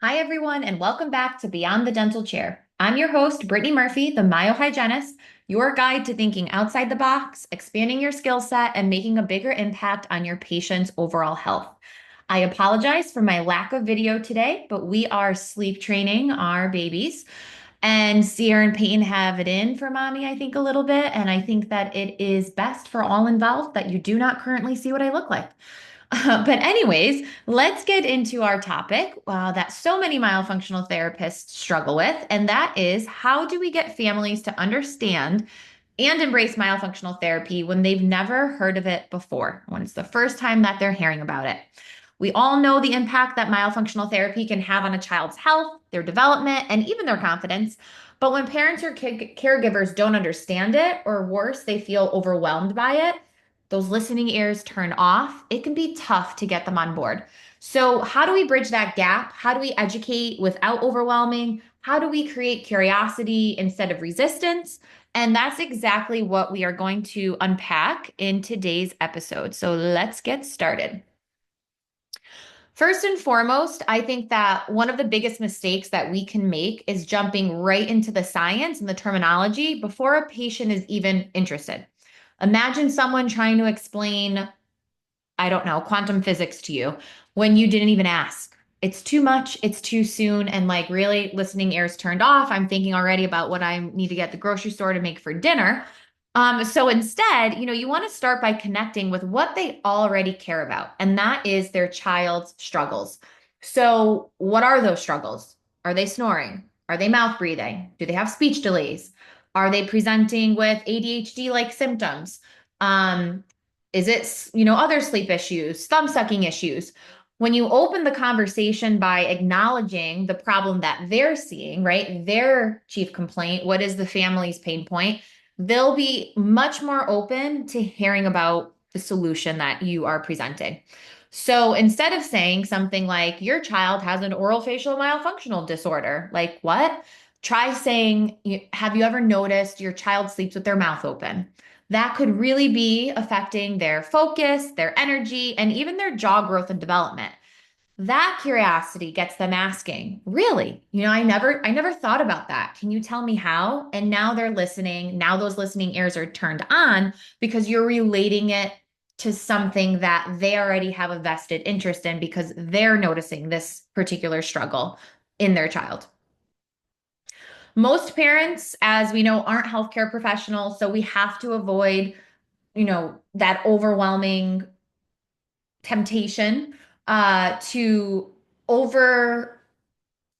Hi, everyone, and welcome back to Beyond the Dental Chair. I'm your host, Brittany Murphy, the myohygienist, your guide to thinking outside the box, expanding your skill set, and making a bigger impact on your patient's overall health. I apologize for my lack of video today, but we are sleep training our babies. And Sierra and Peyton have it in for mommy, I think, a little bit. And I think that it is best for all involved that you do not currently see what I look like. But anyways, let's get into our topic that so many myofunctional therapists struggle with, and that is how do we get families to understand and embrace myofunctional therapy when they've never heard of it before, when it's the first time that they're hearing about it. We all know the impact that myofunctional therapy can have on a child's health, their development, and even their confidence. But when parents or caregivers don't understand it, or worse, they feel overwhelmed by it, those listening ears turn off. It can be tough to get them on board. So, how do we bridge that gap? How do we educate without overwhelming? How do we create curiosity instead of resistance? And that's exactly what we are going to unpack in today's episode. So, let's get started. First and foremost, I think that one of the biggest mistakes that we can make is jumping right into the science and the terminology before a patient is even interested. Imagine someone trying to explain, I don't know, quantum physics to you when you didn't even ask. It's too much, it's too soon, and like really listening ears turned off. I'm thinking already about what I need to get at the grocery store to make for dinner. So instead, you want to start by connecting with what they already care about, and that is their child's struggles. So, what are those struggles? Are they snoring? Are they mouth breathing? Do they have speech delays? Are they presenting with ADHD-like symptoms? Is it, other sleep issues, thumb sucking issues? When you open the conversation by acknowledging the problem that they're seeing, right? Their chief complaint, what is the family's pain point? They'll be much more open to hearing about the solution that you are presenting. So instead of saying something like, your child has an oral facial myofunctional disorder, like what? Try saying, have you ever noticed your child sleeps with their mouth open? That could really be affecting their focus, their energy, and even their jaw growth and development. That curiosity gets them asking, really? I never thought about that. Can you tell me how? And now they're listening. Now those listening ears are turned on because you're relating it to something that they already have a vested interest in because they're noticing this particular struggle in their child. Most parents, as we know, aren't healthcare professionals, so we have to avoid, that overwhelming temptation to over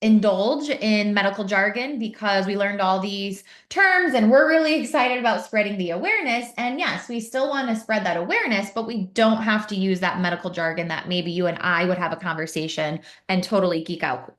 indulge in medical jargon because we learned all these terms and we're really excited about spreading the awareness. And yes, we still want to spread that awareness, but we don't have to use that medical jargon that maybe you and I would have a conversation and totally geek out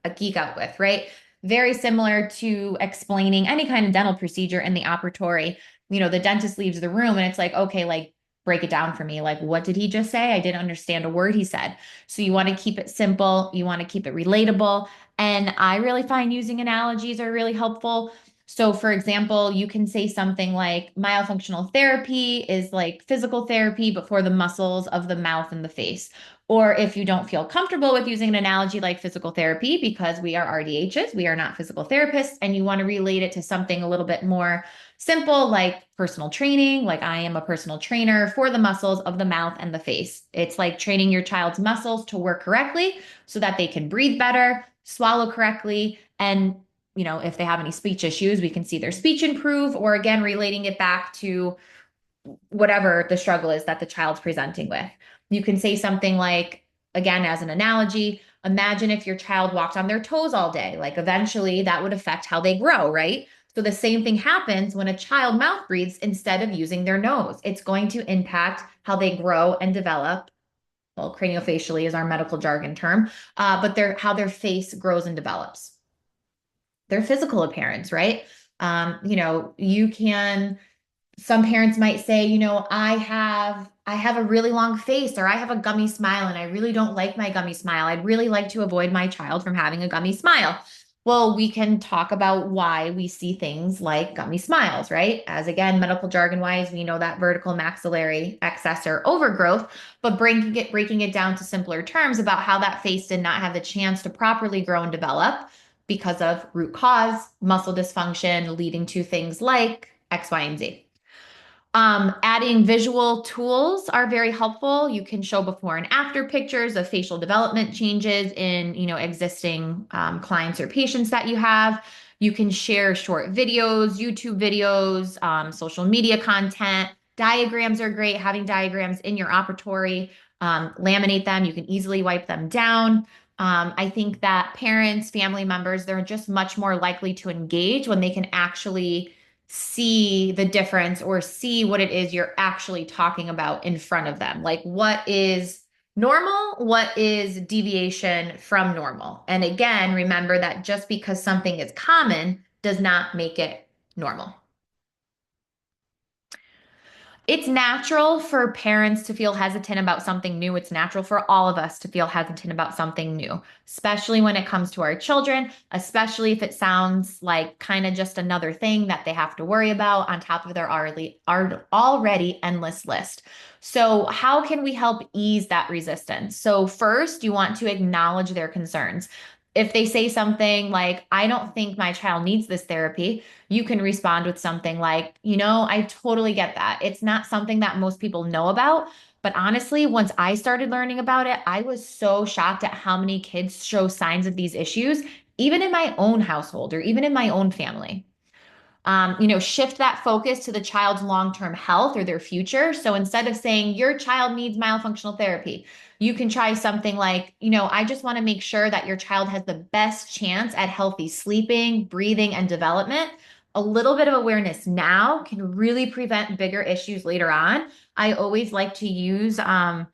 with, right? Very similar to explaining any kind of dental procedure in the operatory. The dentist leaves the room and it's like, okay, like break it down for me. Like, what did he just say? I didn't understand a word he said. So you want to keep it simple, you want to keep it relatable. And I really find using analogies are really helpful. So, for example, you can say something like myofunctional therapy is like physical therapy, but for the muscles of the mouth and the face. Or if you don't feel comfortable with using an analogy like physical therapy, because we are RDHs, we are not physical therapists, and you want to relate it to something a little bit more simple, like personal training, like I am a personal trainer for the muscles of the mouth and the face. It's like training your child's muscles to work correctly so that they can breathe better, swallow correctly, and if they have any speech issues, we can see their speech improve, or again, relating it back to whatever the struggle is that the child's presenting with. You can say something like, again, as an analogy, imagine if your child walked on their toes all day. Like eventually that would affect how they grow, right? So the same thing happens when a child mouth breathes instead of using their nose. It's going to impact how they grow and develop. Well, craniofacially is our medical jargon term, but how their face grows and develops. Their physical appearance, right? You can some parents might say, I have a really long face or I have a gummy smile and I really don't like my gummy smile. I'd really like to avoid my child from having a gummy smile. Well, we can talk about why we see things like gummy smiles, right? As again, medical jargon wise, we know that vertical maxillary excess or overgrowth, but breaking it down to simpler terms about how that face did not have the chance to properly grow and develop because of root cause, muscle dysfunction, leading to things like X, Y, and Z. Adding visual tools are very helpful. You can show before and after pictures of facial development changes in, existing clients or patients that you have. You can share short videos, YouTube videos, social media content. Diagrams are great. Having diagrams in your operatory, laminate them. You can easily wipe them down. I think that parents, family members, they're just much more likely to engage when they can actually see the difference or see what it is you're actually talking about in front of them. Like what is normal, what is deviation from normal. And again, remember that just because something is common does not make it normal. It's natural for parents to feel hesitant about something new. It's natural for all of us to feel hesitant about something new, especially when it comes to our children, especially if it sounds like kind of just another thing that they have to worry about on top of their already endless list. So, how can we help ease that resistance? So, first, you want to acknowledge their concerns. If they say something like, I don't think my child needs this therapy, you can respond with something like, I totally get that. It's not something that most people know about. But honestly, once I started learning about it, I was so shocked at how many kids show signs of these issues, even in my own household or even in my own family. Shift that focus to the child's long-term health or their future. So instead of saying your child needs myofunctional therapy, you can try something like, I just want to make sure that your child has the best chance at healthy sleeping, breathing, and development. A little bit of awareness now can really prevent bigger issues later on. I always like to use, I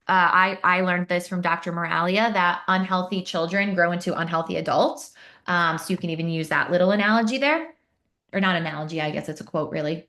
learned this from Dr. Moralia that unhealthy children grow into unhealthy adults. So you can even use that little analogy there, or not analogy, I guess it's a quote really.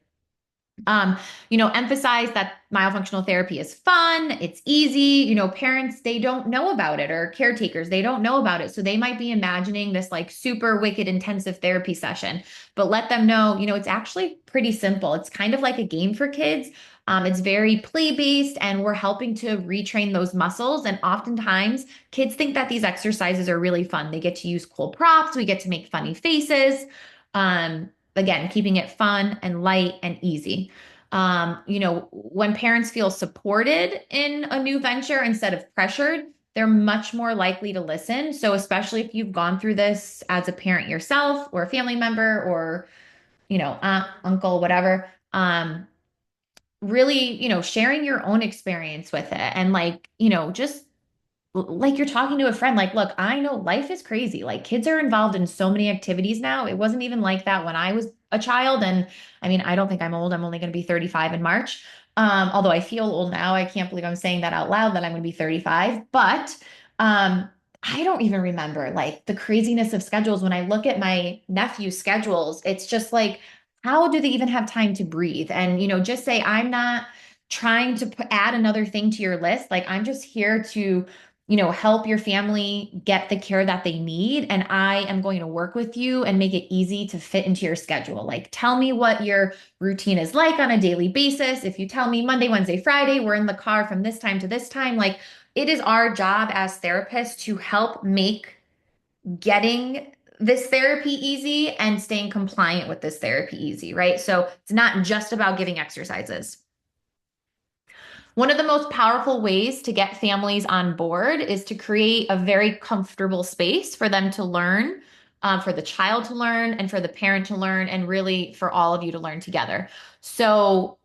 Emphasize that myofunctional therapy is fun, it's easy. Parents, they don't know about it, or caretakers, they don't know about it. So they might be imagining this like super wicked intensive therapy session, but let them know, it's actually pretty simple. It's kind of like a game for kids. It's very play-based, and we're helping to retrain those muscles. And oftentimes, kids think that these exercises are really fun. They get to use cool props, we get to make funny faces. Again, keeping it fun and light and easy. When parents feel supported in a new venture instead of pressured, they're much more likely to listen. So, especially if you've gone through this as a parent yourself or a family member or, aunt, uncle, whatever, really, sharing your own experience with it and like, just like you're talking to a friend, like, look, I know life is crazy. Like, kids are involved in so many activities now. It wasn't even like that when I was a child. And I mean, I don't think I'm old. I'm only going to be 35 in March. Although I feel old now. I can't believe I'm saying that out loud that I'm going to be 35. But I don't even remember like the craziness of schedules. When I look at my nephew's schedules, it's just like, how do they even have time to breathe? And, just say, I'm not trying to add another thing to your list. Like, I'm just here to help your family get the care that they need. And I am going to work with you and make it easy to fit into your schedule. Like, tell me what your routine is like on a daily basis. If you tell me Monday, Wednesday, Friday, we're in the car from this time to this time, like, it is our job as therapists to help make getting this therapy easy and staying compliant with this therapy easy, right? So it's not just about giving exercises. One of the most powerful ways to get families on board is to create a very comfortable space for them to learn, for the child to learn, and for the parent to learn, and really for all of you to learn together. So,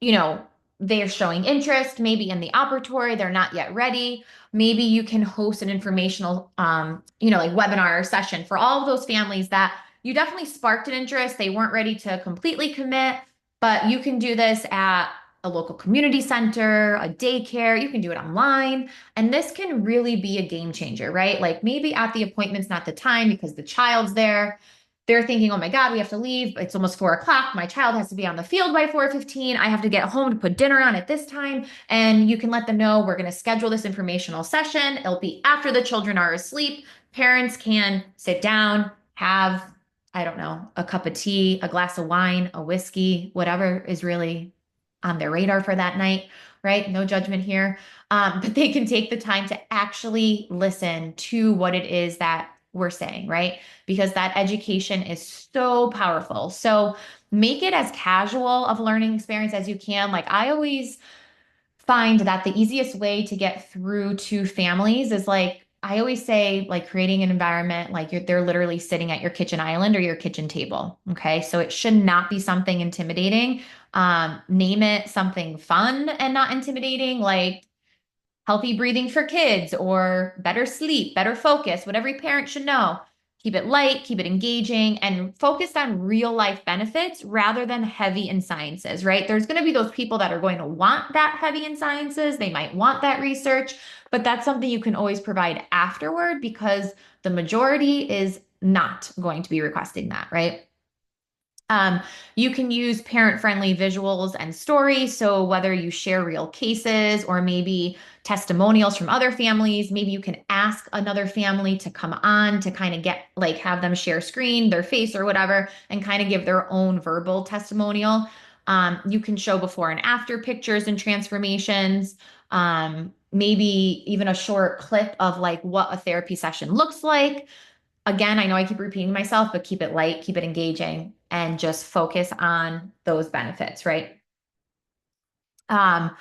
you know, they're showing interest, maybe in the operatory, they're not yet ready. Maybe you can host an informational, like webinar or session for all of those families that you definitely sparked an interest. They weren't ready to completely commit, but you can do this at a local community center, a daycare, you can do it online. And this can really be a game changer, right? Like maybe at the appointment's not the time because the child's there. They're thinking, oh my God, we have to leave. It's almost 4 o'clock. My child has to be on the field by 4:15. I have to get home to put dinner on at this time. And you can let them know we're going to schedule this informational session. It'll be after the children are asleep. parents can sit down, have, I don't know, a cup of tea, a glass of wine, a whiskey, whatever is really on their radar for that night, right? No judgment here. But they can take the time to actually listen to what it is that we're saying, right? Because that education is so powerful. So make it as casual of a learning experience as you can. Like I always find that the easiest way to get through to families is like I always say like creating an environment like they're literally sitting at your kitchen island or your kitchen table. Okay. So it should not be something intimidating. Name it something fun and not intimidating, like healthy breathing for kids or better sleep, better focus, what every parent should know. Keep it light, keep it engaging, and focused on real life benefits rather than heavy in sciences, right? There's going to be those people that are going to want that heavy in sciences. They might want that research, but that's something you can always provide afterward because the majority is not going to be requesting that, right? Um, you can use parent-friendly visuals and stories. So whether you share real cases or maybe testimonials from other families, maybe you can ask another family to come on to kind of get like have them share screen, their face or whatever, and kind of give their own verbal testimonial. You can show before and after pictures and transformations. Maybe even a short clip of like what a therapy session looks like. Again, I know I keep repeating myself, but keep it light, keep it engaging, and just focus on those benefits, right? Um,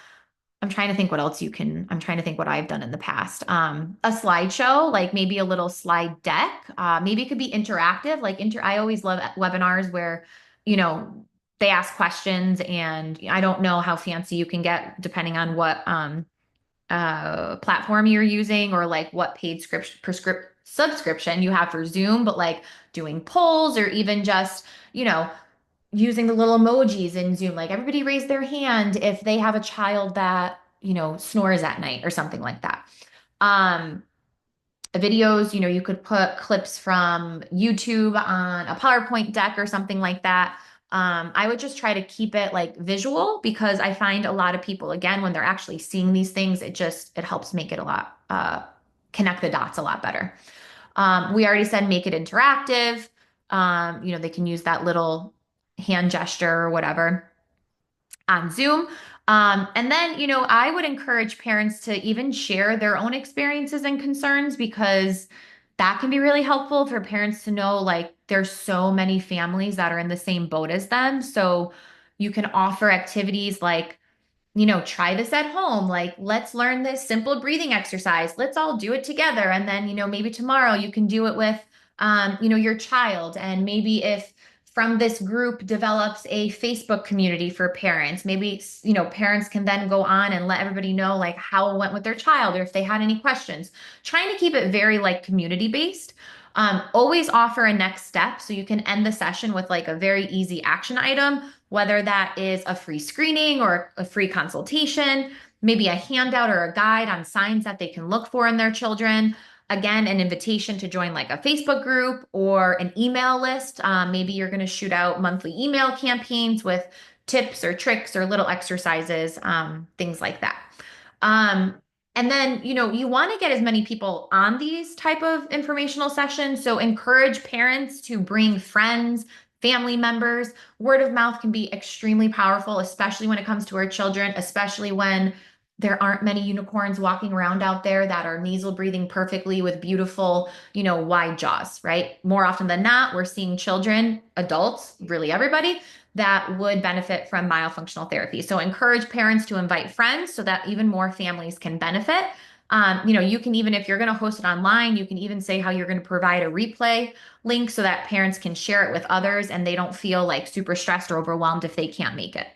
I'm trying to think what else you can, I'm trying to think what I've done in the past. A slideshow, like maybe a little slide deck. Maybe it could be interactive, like I always love webinars where, you know, they ask questions and I don't know how fancy you can get depending on what platform you're using or like what paid script prescript subscription you have for Zoom, but like doing polls or even just, you know, using the little emojis in Zoom, like everybody raise their hand if they have a child that, you know, snores at night or something like that. Um, videos, you know, you could put clips from YouTube on a PowerPoint deck or something like that. I would just try to keep it like visual because I find a lot of people, again, when they're actually seeing these things, it helps make it a lot, connect the dots a lot better. We already said make it interactive. You know, they can use that little hand gesture or whatever on Zoom. And then, you know, I would encourage parents to even share their own experiences and concerns because that can be really helpful for parents to know like there's so many families that are in the same boat as them. So you can offer activities like, you know, try this at home. Like, let's learn this simple breathing exercise. Let's all do it together. And then, you know, maybe tomorrow you can do it with, you know, your child. And maybe if from this group develops a Facebook community for parents, maybe, you know, parents can then go on and let everybody know like how it went with their child or if they had any questions. Trying to keep it very like community based. Always offer a next step so you can end the session with like a very easy action item, whether that is a free screening or a free consultation, maybe a handout or a guide on signs that they can look for in their children. Again, an invitation to join like a Facebook group or an email list. Maybe you're going to shoot out monthly email campaigns with tips or tricks or little exercises, things like that. Um, and then, you know, you want to get as many people on these type of informational sessions. So encourage parents to bring friends, family members. Word of mouth can be extremely powerful, especially when it comes to our children, especially when there aren't many unicorns walking around out there that are nasal breathing perfectly with beautiful, you know, wide jaws, right? More often than not, we're seeing children, adults, really everybody that would benefit from myofunctional therapy. So encourage parents to invite friends so that even more families can benefit. You know, you can even, if you're going to host it online, you can even say how you're going to provide a replay link so that parents can share it with others and they don't feel like super stressed or overwhelmed if they can't make it.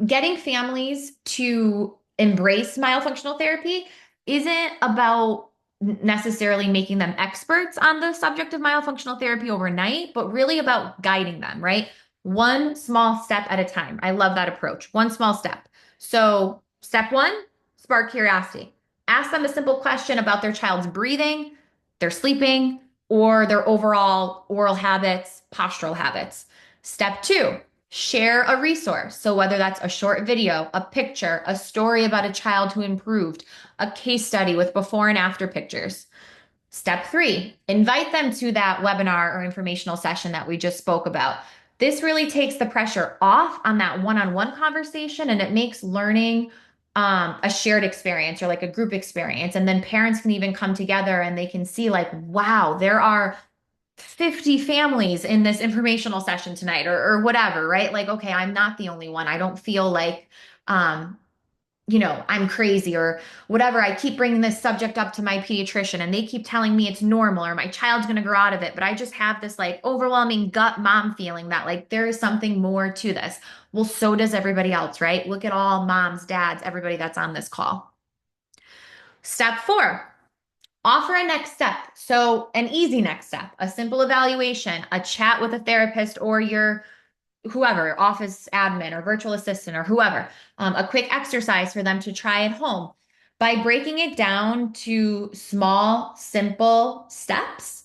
Getting families to embrace myofunctional therapy isn't about necessarily making them experts on the subject of myofunctional therapy overnight, but really about guiding them, right? One small step at a time. I love that approach. One small step. So, step one, spark curiosity. Ask them a simple question about their child's breathing, their sleeping, or their overall oral habits, postural habits. Step two, Share a resource. So whether that's a short video, a picture, a story about a child who improved, a case study with before and after pictures. Step three, invite them to that webinar or informational session that we just spoke about. This really takes the pressure off on that one-on-one conversation, and it makes learning a shared experience or like a group experience. And then parents can even come together and they can see like, wow, there are 50 families in this informational session tonight or whatever, right? Like, okay, I'm not the only one. I don't feel like, um, I'm crazy or whatever. I keep bringing this subject up to my pediatrician and they keep telling me it's normal or my child's going to grow out of it. But I just have this like overwhelming gut mom feeling that like there is something more to this. Well, so does everybody else, right? Look at all moms, dads, everybody that's on this call. Step four, offer a next step. So, an easy next step, a simple evaluation, a chat with a therapist or your whoever, office admin or virtual assistant or whoever, a quick exercise for them to try at home. By breaking it down to small, simple steps,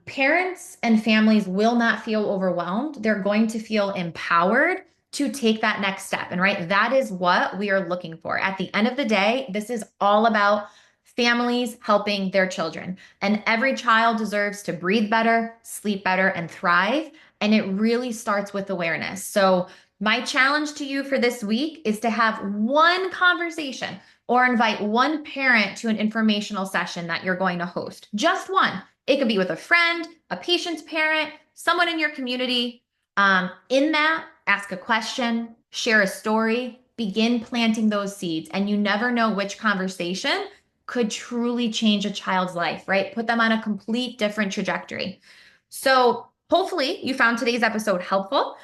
parents and families will not feel overwhelmed. They're going to feel empowered to take that next step. And right, that is what we are looking for. At the end of the day, this is all about families helping their children. And every child deserves to breathe better, sleep better, and thrive. And it really starts with awareness. So, my challenge to you for this week is to have one conversation or invite one parent to an informational session that you're going to host. Just one. It could be with a friend, a patient's parent, someone in your community. In that, ask a question, share a story, begin planting those seeds. And you never know which conversation could truly change a child's life, right? Put them on a complete different trajectory. So, hopefully, you found today's episode helpful.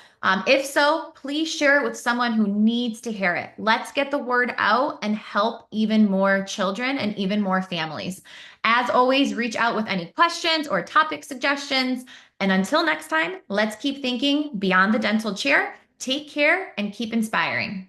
If so, please share it with someone who needs to hear it. Let's get the word out and help even more children and even more families. As always, reach out with any questions or topic suggestions. And until next time, let's keep thinking beyond the dental chair. Take care and keep inspiring.